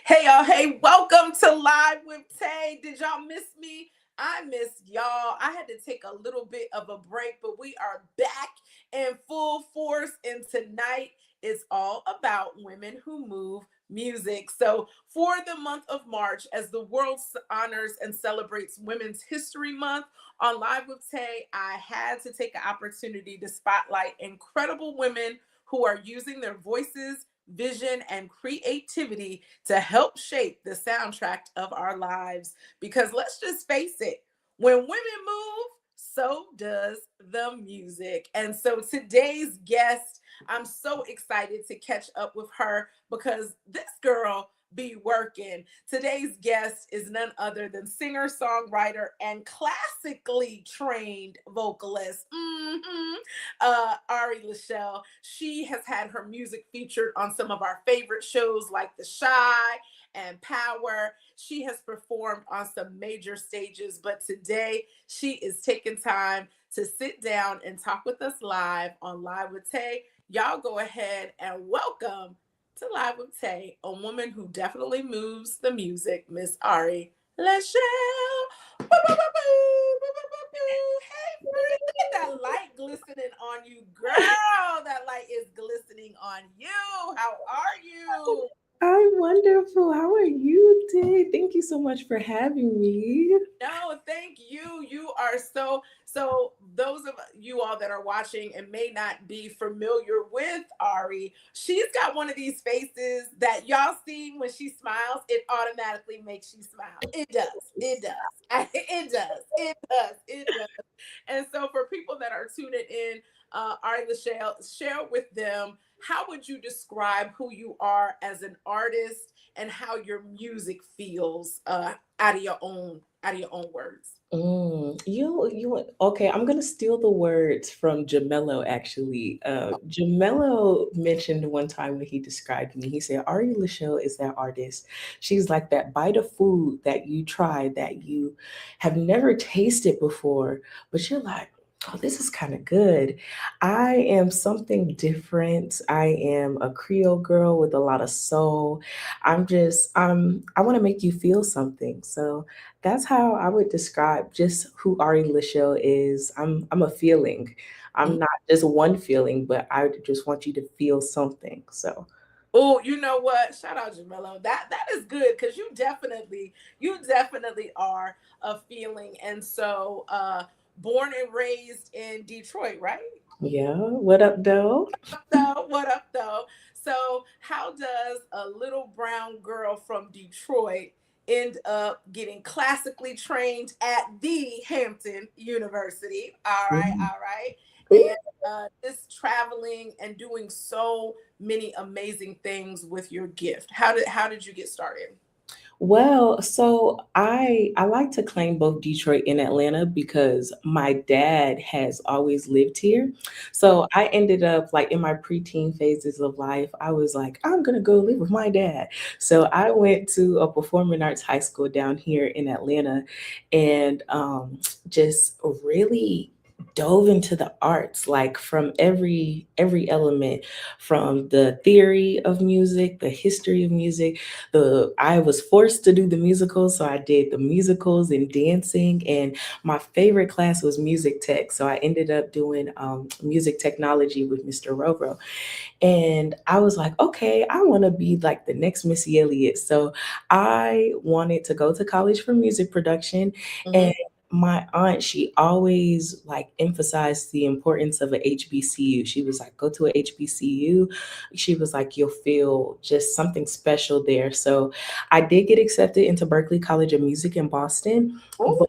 Hey y'all, hey, welcome to Live with Tay. Did y'all miss me? I missed y'all. I had to take a little bit of a break, but we are back in full force. And tonight is all about women who move music. So, for the month of March, as the world honors and celebrates Women's History Month, on Live with Tay, I had to take an opportunity to spotlight incredible women who are using their voices, vision, and creativity to help shape the soundtrack of our lives. Because let's just face it, when women move, so does the music. And so today's guest, I'm so excited to catch up with her because this girl be working. Today's guest is none other than singer, songwriter, and classically trained vocalist. Ari LaShell. She has had her music featured on some of our favorite shows like The Shy and Power. She has performed on some major stages, but today she is taking time to sit down and talk with us live on Live with Tay. Y'all go ahead and welcome to Live with Tay, a woman who definitely moves the music, Miss Ari LaShell. Hey, friend, look at that light glistening on you, girl. That light is glistening on you. How are you? I'm wonderful. How are you, Day? Thank you so much for having me. No, thank you. You are so. Those of you all that are watching and may not be familiar with Ari, she's got one of these faces that y'all see when she smiles. It automatically makes you smile. It does. It does. It does. It does. It does. And so, for people that are tuning in, Ari LaShell, share with them how would you describe who you are as an artist and how your music feels out of your own words. Okay, I'm gonna steal the words from Jamello actually. Jamello mentioned one time when he described me, he said, Ari LaShelle is that artist. She's like that bite of food that you try that you have never tasted before, but you're like, oh, this is kind of good. I am something different. I am a Creole girl with a lot of soul. I want to make you feel something. So that's how I would describe just who Ari LaShelle is. I'm a feeling. I'm not just one feeling, but I just want you to feel something. So Oh, you know what? Shout out Jamelo. That is good because you definitely are a feeling. And so born and raised in Detroit, right? yeah, what up, though? So what up though? So how does a little brown girl from Detroit end up getting classically trained at the Hampton University? All right, all right. And just traveling and doing so many amazing things with your gift. How did you get started? Well, so I like to claim both Detroit and Atlanta because my dad has always lived here. So I ended up like in my preteen phases of life, I was like, I'm gonna go live with my dad. So I went to a performing arts high school down here in Atlanta and just really dove into the arts like from every element, from the theory of music, the history of music. The I was forced to do the musicals, so I did the musicals and dancing. And my favorite class was music tech, so I ended up doing music technology with Mr. Roro. And I was like, okay, I want to be like the next Missy Elliott. So I wanted to go to college for music production. Mm-hmm. And my aunt, she always like emphasized the importance of a HBCU. She was like, go to a HBCU. She was like, you'll feel just something special there. So I did get accepted into Berklee College of Music in Boston. But Oh,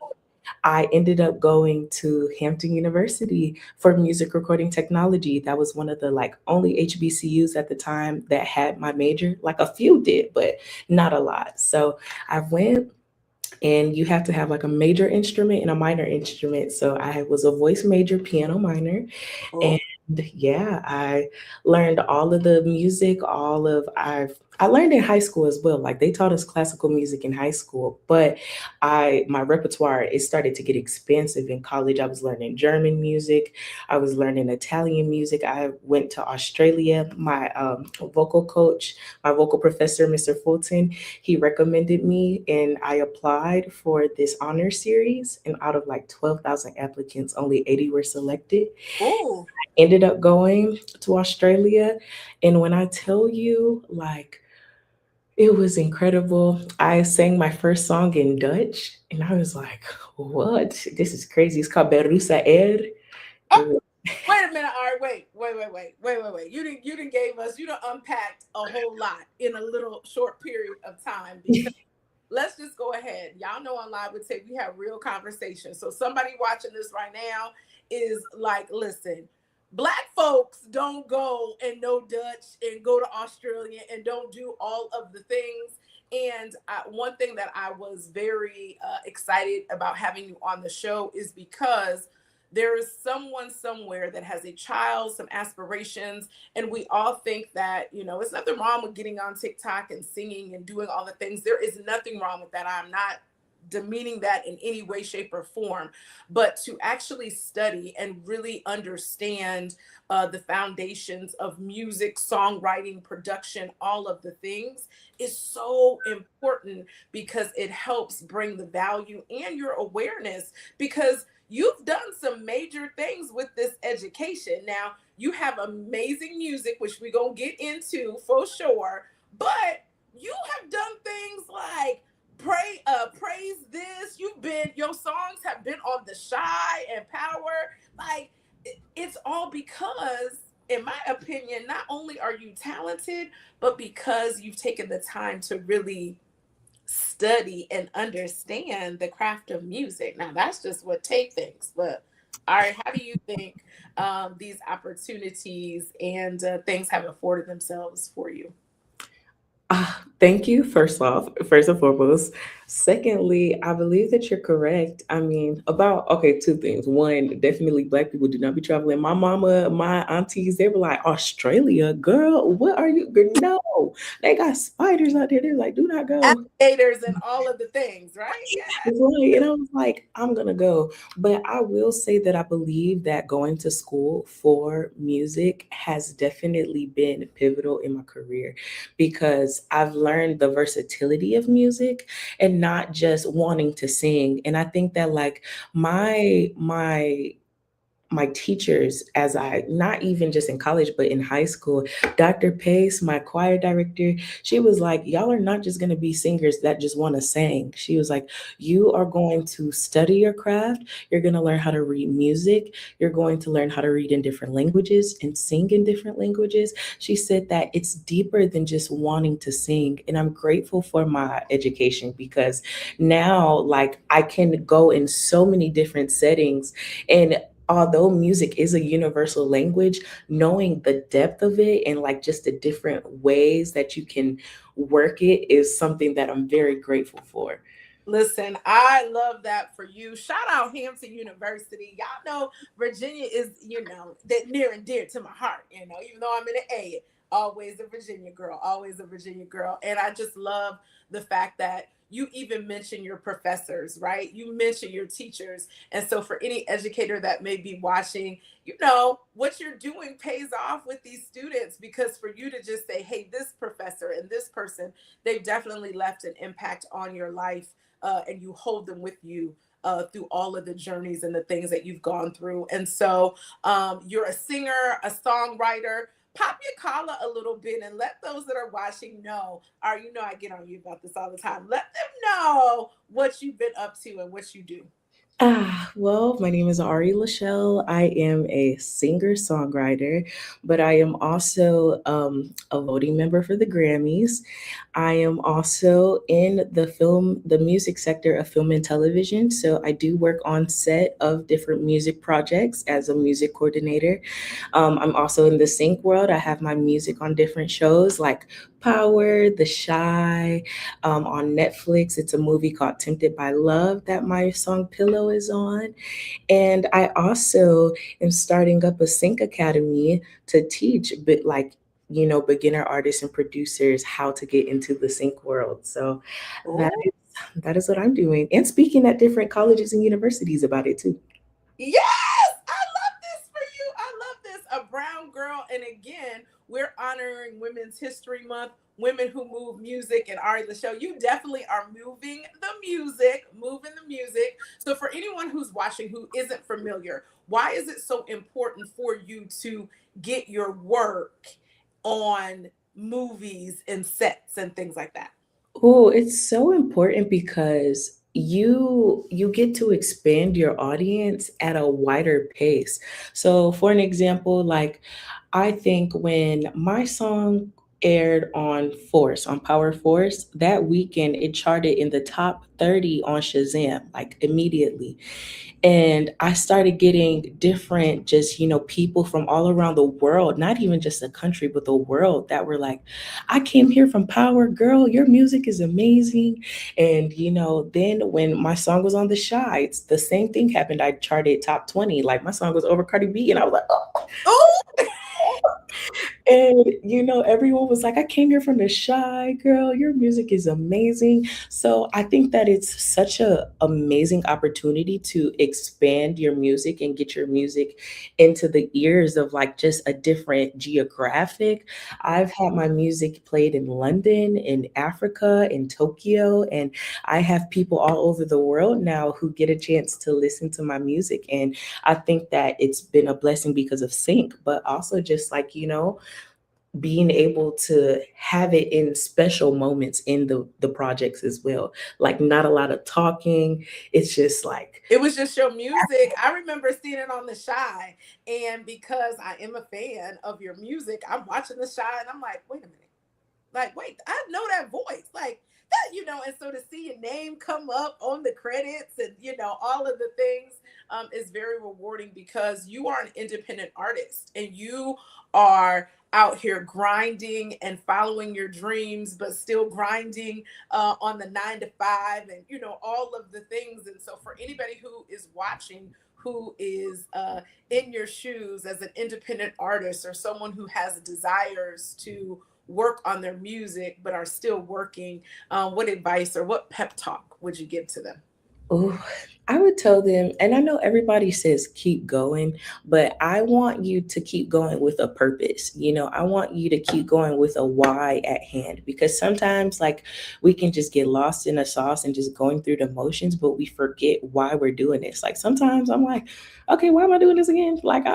I ended up going to Hampton University for music recording technology. That was one of the like only HBCUs at the time that had my major. Like a few did, but not a lot. So I went, and you have to have like a major instrument and a minor instrument. So I was a voice major, piano minor, and oh. Yeah, I learned all of the music, all of I learned in high school as well. Like they taught us classical music in high school, but I my repertoire it started to get expansive in college. I was learning German music, I was learning Italian music. I went to Australia. My vocal coach, my vocal professor, Mr. Fulton, he recommended me, and I applied for this honor series. And out of like 12,000 applicants, only 80 were selected. Oh, Ended up going to Australia. And when I tell you, like, it was incredible. I sang my first song in Dutch, and I was like, what? This is crazy. It's called Berusa Air. It oh, was, wait a minute. All right, wait. You didn't gave us. You done unpacked a whole lot in a little short period of time because let's just go ahead. Y'all know on Live with Tay, we have real conversations. So somebody watching this right now is like, listen, Black folks don't go and know Dutch and go to Australia and don't do all of the things. And one thing that I was very excited about having you on the show is because there is someone somewhere that has a child, some aspirations, and we all think that, it's nothing wrong with getting on TikTok and singing and doing all the things. There is nothing wrong with that. I'm not demeaning that in any way, shape, or form, but to actually study and really understand the foundations of music, songwriting, production, all of the things is so important because it helps bring the value and your awareness because you've done some major things with this education. Now, you have amazing music, which we're going to get into for sure, but you have done things like praise this. Your songs have been on the Shy and Power. Like it's all because, in my opinion, not only are you talented, but because you've taken the time to really study and understand the craft of music. Now, that's just what Tay thinks. But all right, how do you think these opportunities and things have afforded themselves for you? Thank you, first and foremost. Secondly, I believe that you're correct. I mean, about, okay, two things. One, definitely Black people do not be traveling. My mama, my aunties, they were like, Australia, girl, what are you? Girl, no, they got spiders out there. They're like, do not go. Alligators and all of the things, right? Yeah. Right. And I was like, I'm gonna go. But I will say that I believe that going to school for music has definitely been pivotal in my career because I've learned the versatility of music and not just wanting to sing. And I think that like my teachers, as I not even just in college but in high school, Dr. Pace, my choir director, she was like, y'all are not just going to be singers that just want to sing. She was like, you are going to study your craft, you're going to learn how to read music, you're going to learn how to read in different languages and sing in different languages. She said that it's deeper than just wanting to sing, and I'm grateful for my education because now like I can go in so many different settings. And although music is a universal language, knowing the depth of it and like just the different ways that you can work it is something that I'm very grateful for. Listen, I love that for you. Shout out Hampton University. Y'all know Virginia is, that near and dear to my heart, even though I'm in the A, always a Virginia girl, always a Virginia girl. And I just love the fact that you even mention your professors, right? You mention your teachers. And so for any educator that may be watching, what you're doing pays off with these students because for you to just say, hey, this professor and this person, they've definitely left an impact on your life and you hold them with you through all of the journeys and the things that you've gone through. And so you're a singer, a songwriter. Pop your collar a little bit and let those that are watching know, or I get on you about this all the time. Let them know what you've been up to and what you do. Well, my name is LaShell. I am a singer songwriter, but I am also a voting member for the Grammys. I am also in the music sector of film and television. So I do work on set of different music projects as a music coordinator. I'm also in the sync world. I have my music on different shows like Power, The Shy. On Netflix, it's a movie called Tempted by Love that my song Pillow is on. And I also am starting up a sync academy to teach, but like, beginner artists and producers how to get into the sync world. So that Oh, is that is what I'm doing. And speaking at different colleges and universities about it too. yes, I love this for you. I love this. A brown girl. And again, we're honoring Women's History Month, women who move music. And Ari LaShell, you definitely are moving the music, moving the music. So, for anyone who's watching who isn't familiar, why is it so important for you to get your work on movies and sets and things like that? Oh, it's so important because you get to expand your audience at a wider pace. So for an example, like I think when my song aired on Force, on Power Force, that weekend it charted in the top 30 on Shazam, like immediately. And I started getting different, just, people from all around the world, not even just the country, but the world that were like, I came here from Power, girl, your music is amazing. And, then when my song was on The Shy, it's the same thing happened. I charted top 20, like my song was over Cardi B, and I was like, oh. Oh, And everyone was like, I came here from The Shy, girl, your music is amazing. So I think that it's such a amazing opportunity to expand your music and get your music into the ears of like just a different geographic. I've had my music played in London, in Africa, in Tokyo, and I have people all over the world now who get a chance to listen to my music. And I think that it's been a blessing because of sync, but also just like, being able to have it in special moments in the projects as well. Like not a lot of talking. It's just like, it was just your music. I remember seeing it on The Shy. And because I am a fan of your music, I'm watching The Shy and I'm like, wait a minute. Like, wait, I know that voice. Like that, and so to see your name come up on the credits and, all of the things is very rewarding because you are an independent artist and you are out here grinding and following your dreams, but still grinding on the 9 to 5 and, all of the things. And so for anybody who is watching, who is in your shoes as an independent artist or someone who has desires to work on their music but are still working, what advice or what pep talk would you give to them? oh, I would tell them, and I know everybody says keep going, but I want you to keep going with a purpose. I want you to keep going with a why at hand because sometimes, like, we can just get lost in a sauce and just going through the motions, but we forget why we're doing this. Like, sometimes I'm like, okay, why am I doing this again? Like,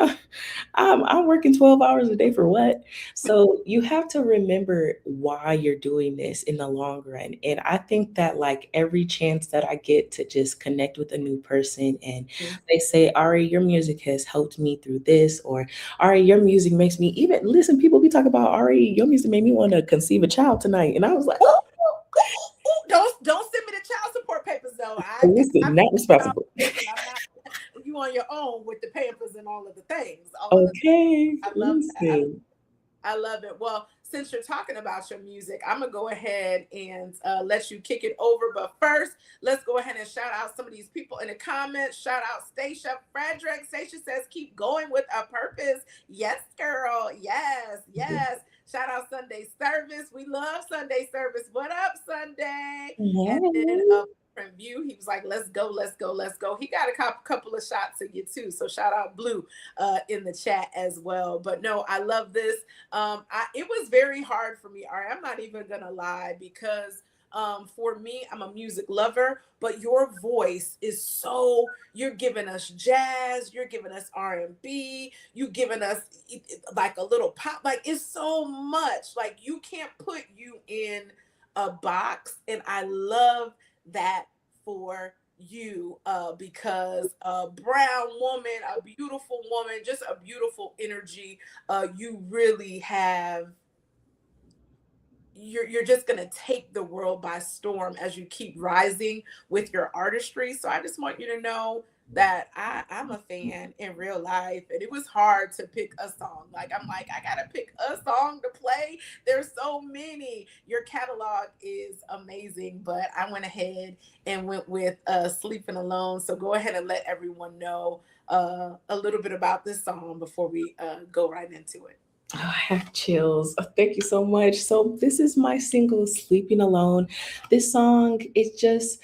I'm working 12 hours a day for what? So you have to remember why you're doing this in the long run. And I think that like every chance that I get to just connect with a new person and they say, Ari, your music has helped me through this, or Ari, your music makes me even listen, people be talking about Ari, your music made me want to conceive a child tonight. And I was like, Ooh, oh, ooh, ooh. Don't send me the child support papers though. I listen, not child responsible. support, but I'm not you on your own with the pampers and all of the things. All of the Okay, I love that. listen. I love it. Well, since you're talking about your music, I'm gonna go ahead and let you kick it over. But first, let's go ahead and shout out some of these people in the comments. Shout out Stacia Frederick. Stacia says, "Keep going with a purpose." Yes, girl. Yes, yes. Shout out Sunday service. We love Sunday service. What up, Sunday? And then Hey. from View, he was like, "Let's go, let's go, let's go." He got a couple of shots of you too. So shout out Blue in the chat as well. But no, I love this. It was very hard for me. All right, I'm not even gonna lie because for me, I'm a music lover, but your voice is so. You're giving us jazz, you're giving us R&B, you giving us like a little pop. Like it's so much. Like you can't put you in a box, and I love that for you because a brown woman, a beautiful woman, just a beautiful energy. You really have. You're just gonna take the world by storm as you keep rising with your artistry. So I just want you to know that I'm a fan in real life, and it was hard to pick a song. Like I'm like, I gotta pick a song to play. There's so many. Your catalog is amazing, but I went ahead and went with Sleeping Alone. So go ahead and let everyone know a little bit about this song before we go right into it. Oh, I have chills. Oh, thank you so much. So this is my single, Sleeping Alone. This song is just,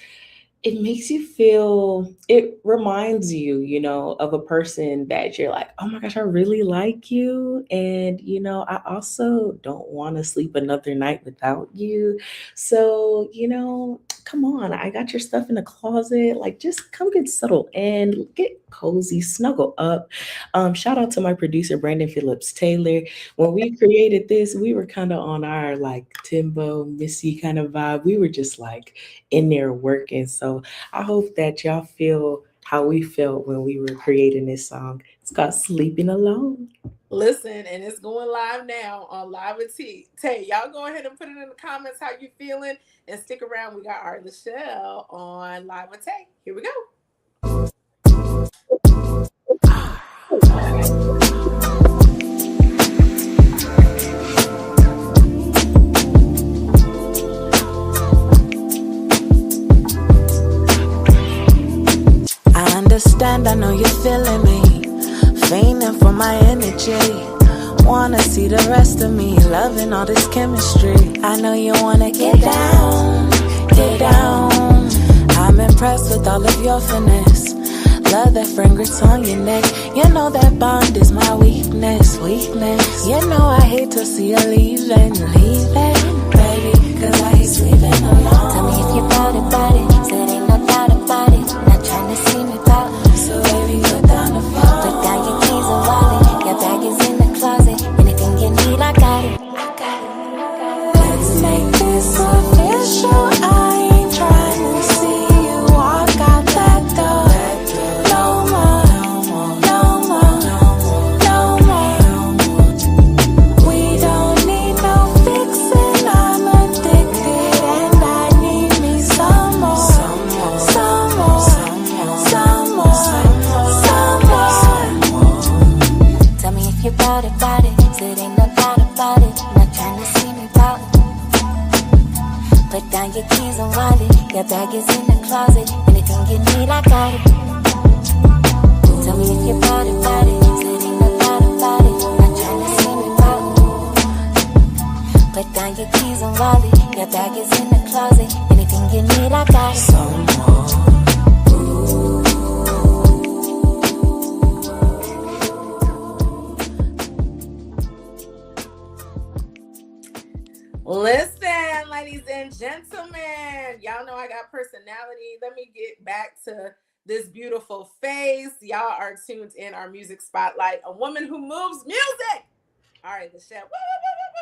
it makes you feel, it reminds you, of a person that you're like, oh my gosh, I really like you. And, I also don't want to sleep another night without you. So, come on, I got your stuff in the closet. Like, just come get settled and get cozy, snuggle up. Shout out to my producer, Brandon Phillips Taylor. When we created this, we were kind of on our like Timbo, Missy kind of vibe. We were just like in there working. So I hope that y'all feel how we felt when we were creating this song. It's called Sleeping Alone. Listen, and it's going live now on Live with T. Tay, y'all go ahead and put it in the comments how you feeling, and stick around. We got our LaShell on Live with Tay. Here we go. I understand, I know you're feeling me, fainting for my energy. Wanna see the rest of me, loving all this chemistry. I know you wanna get down, get down. I'm impressed with all of your finesse. Love that fragrance on your neck. You know that bond is my weakness, weakness. You know I hate to see you leaving, leaving, baby, cause I hate sleeping alone. Tell me if you bout it, said ain't no doubt about it. Not trying to see me pout, so baby, put down the phone. Put down your keys and wallet, your bag is in the closet. Anything you need, I got it. Let's make this official. I ain't trying to see you walk out that door. No more, no more, no more. We don't need no fixing. I'm addicted and I need me some more, some more, some more, some more. Tell me if you bout it, bout it. Said ain't no doubt about it. Not trying to see me pout. Put down your keys and wallet. Your bag is in the closet. Anything you need, I got it. Tell me if you bout it, bout it. Said ain't no doubt about it. Not trying to see me pout. Put down your keys and wallet. Your bag is in the closet. Anything you need, I got it. Some more. Listen, ladies and gentlemen, y'all know I got personality. Let me get back to this beautiful face. Y'all are tuned in our music spotlight, a woman who moves music. All right, the chef. Woo, woo, woo, woo.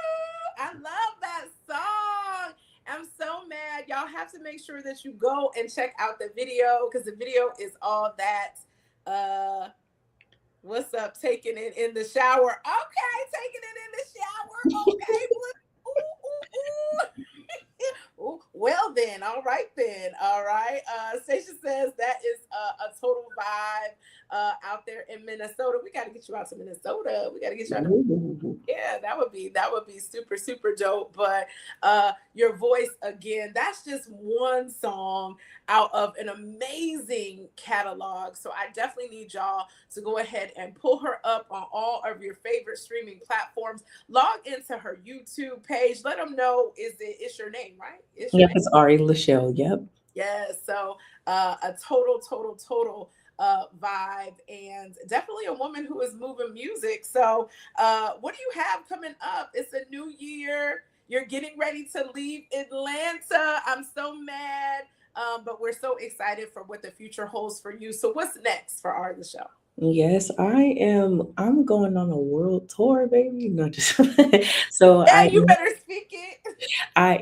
I love that song. I'm so mad. Y'all have to make sure that you go and check out the video, because the video is all that. What's up? Taking it in the shower. Okay, taking it in the shower. Okay, ooh, ooh, ooh. Ooh, well then, all right then, all right. Stacia says that is a total vibe out there in Minnesota. We got to get you out to Minnesota. We got to get you out to, Ooh. yeah, that would be super super dope. But your voice again, that's just one song out of an amazing catalog. So I definitely need y'all to go ahead and pull her up on all of your favorite streaming platforms. Log into her YouTube page. Let them know it's your name, right? It's your Yep, name. it's Ari LaShell. Yep. Yes. So a total vibe, and definitely a woman who is moving music. So what do you have coming up? It's a new year. You're getting ready to leave Atlanta. I'm so mad. But we're so excited for what the future holds for you. So what's next for our the show? Yes, I am. I'm going on a world tour, baby. No, just so Yeah, you better speak it. I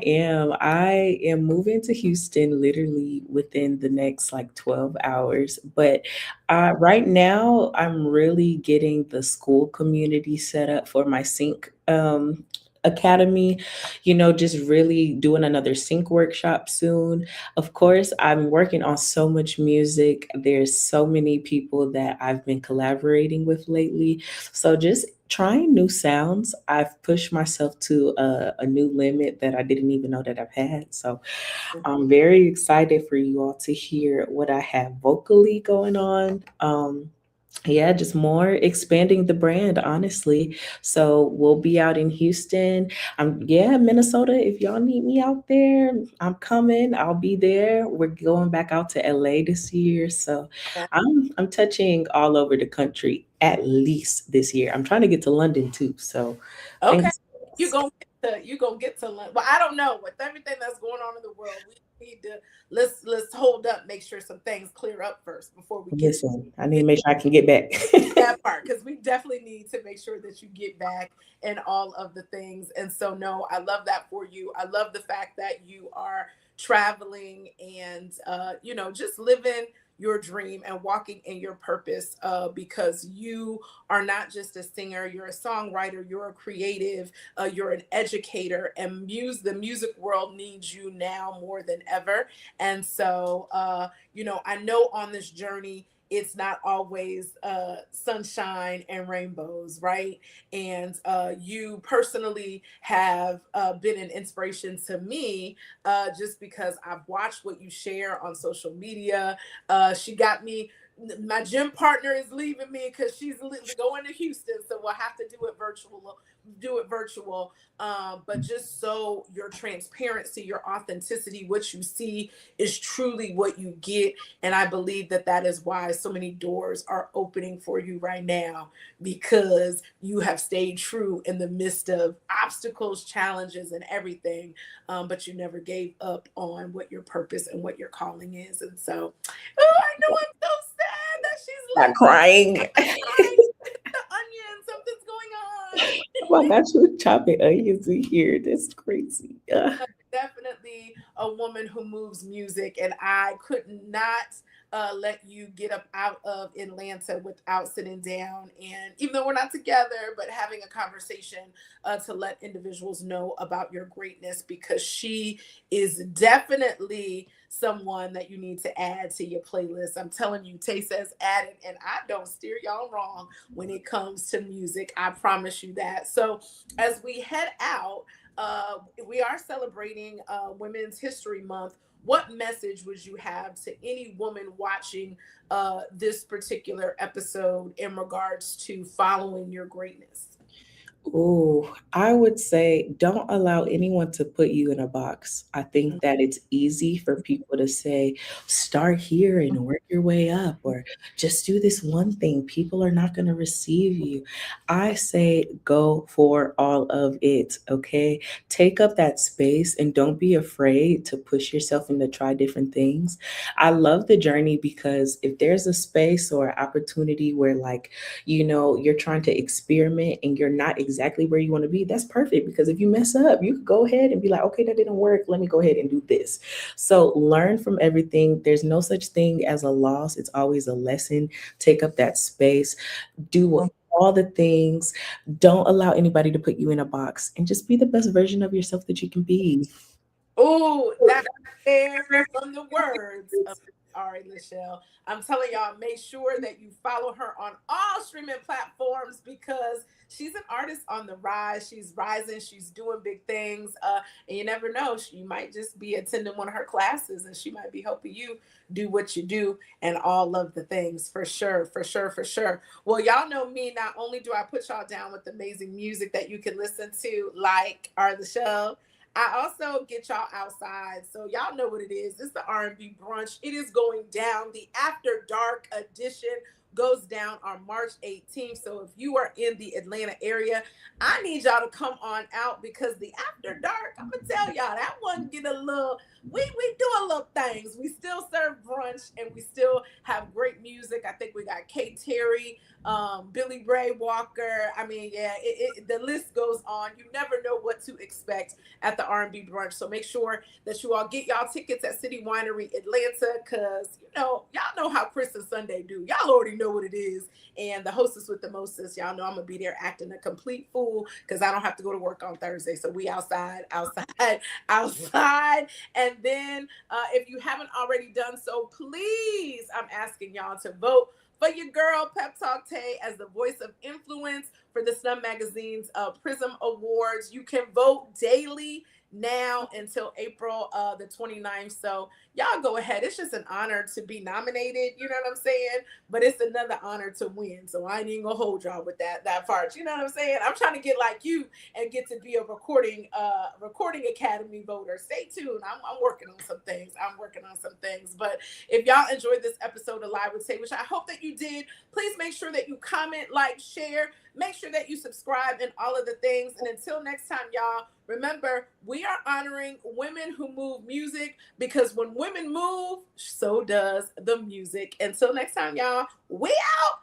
am moving to Houston literally within the next like 12 hours. But right now, I'm really getting the school community set up for my sync. Academy, just really doing another sync workshop soon. Of course, I'm working on so much music. There's so many people that I've been collaborating with lately. So just trying new sounds. I've pushed myself to a new limit that I didn't even know that I've had. So I'm very excited for you all to hear what I have vocally going on. Yeah, just more expanding the brand, honestly. So we'll be out in Houston. Yeah, Minnesota. If y'all need me out there, I'm coming. I'll be there. We're going back out to LA this year. So Yeah. I'm touching all over the country at least this year. I'm trying to get to London too. So Okay. fingers You crossed. gonna get to London. Well, I don't know. With everything that's going on in the world, we need to let's hold up, make sure some things clear up first before we Listen, I need get to make sure I can get back. that part, because we definitely need to make sure that you get back and all of the things. And so, no, I love that for you. I love the fact that you are traveling and, just living your dream and walking in your purpose, because you are not just a singer, you're a songwriter, you're a creative, you're an educator, and the music world needs you now more than ever. And so, I know on this journey, it's not always sunshine and rainbows, right? And you personally have been an inspiration to me, just because I've watched what you share on social media. She got me. My gym partner is leaving me because she's going to Houston, so we'll have to do it virtual. Do it virtual, but just so your transparency, your authenticity, what you see is truly what you get. And I believe that that is why so many doors are opening for you right now, because you have stayed true in the midst of obstacles, challenges, and everything. But you never gave up on what your purpose and what your calling is. And so, oh, I know I'm so sad that she's Not leaving. crying. Crying. The onion, something's going on. Oh my gosh, you chopping onions in here. That's crazy. Definitely a woman who moves music, and I could not let you get up out of Atlanta without sitting down, and even though we're not together, but having a conversation to let individuals know about your greatness, because she is definitely someone that you need to add to your playlist. I'm telling you, Tay says add it, and I don't steer y'all wrong when it comes to music. I promise you that. So as we head out, we are celebrating Women's History Month. What message would you have to any woman watching this particular episode in regards to following your greatness? Oh, I would say don't allow anyone to put you in a box. I think that it's easy for people to say, start here and work your way up, or just do this one thing. People are not going to receive you. I say go for all of it, okay? Take up that space and don't be afraid to push yourself and to try different things. I love the journey because if there's a space or opportunity where, like, you're trying to experiment and you're not exactly where you want to be, that's perfect. Because if you mess up, you could go ahead and be like, okay, that didn't work. Let me go ahead and do this. So learn from everything. There's no such thing as a loss, it's always a lesson. Take up that space, do all the things. Don't allow anybody to put you in a box and just be the best version of yourself that you can be. Oh, that there from the words of Ari LaShell. I'm telling y'all, make sure that you follow her on all streaming platforms, because she's an artist on the rise. She's rising. She's doing big things. And you never know. You might just be attending one of her classes, and she might be helping you do what you do and all of the things, for sure, for sure, for sure. Well, y'all know me. Not only do I put y'all down with amazing music that you can listen to, like Ari LaShell, I also get y'all outside. So y'all know what it is. It's the R&B brunch. It is going down. The After Dark edition goes down on March 18th. So if you are in the Atlanta area, I need y'all to come on out, because the After Dark, I'm gonna tell y'all, that one get a little, we do a little things. We still serve brunch and we still have great music. I think we got Kate Terry, Billy Ray Walker. I mean, yeah, the list goes on. You never know what to expect at the R&B brunch. So make sure that you all get y'all tickets at City Winery Atlanta, because y'all know how Chris and Sunday do. Y'all already know know what it is. And the hostess with the mostest, y'all know I'm gonna be there acting a complete fool because I don't have to go to work on Thursday. So we outside, outside. And then if you haven't already done so, please, I'm asking y'all to vote for your girl Pep Talk Tay as the voice of influence for the Snub Magazine's Prism Awards. You can vote daily now until April the 29th. So y'all go ahead. It's just an honor to be nominated, you know what I'm saying? But it's another honor to win. So I ain't even gonna hold y'all with that part. You know what I'm saying? I'm trying to get like you and get to be a recording academy voter. Stay tuned. I'm working on some things. But if y'all enjoyed this episode of Live with Tay, which I hope that you did, please make sure that you comment, like, share, make sure that you subscribe and all of the things. And until next time, y'all, remember, we are honoring women who move music, because when women move, so does the music. Until next time, y'all, we out.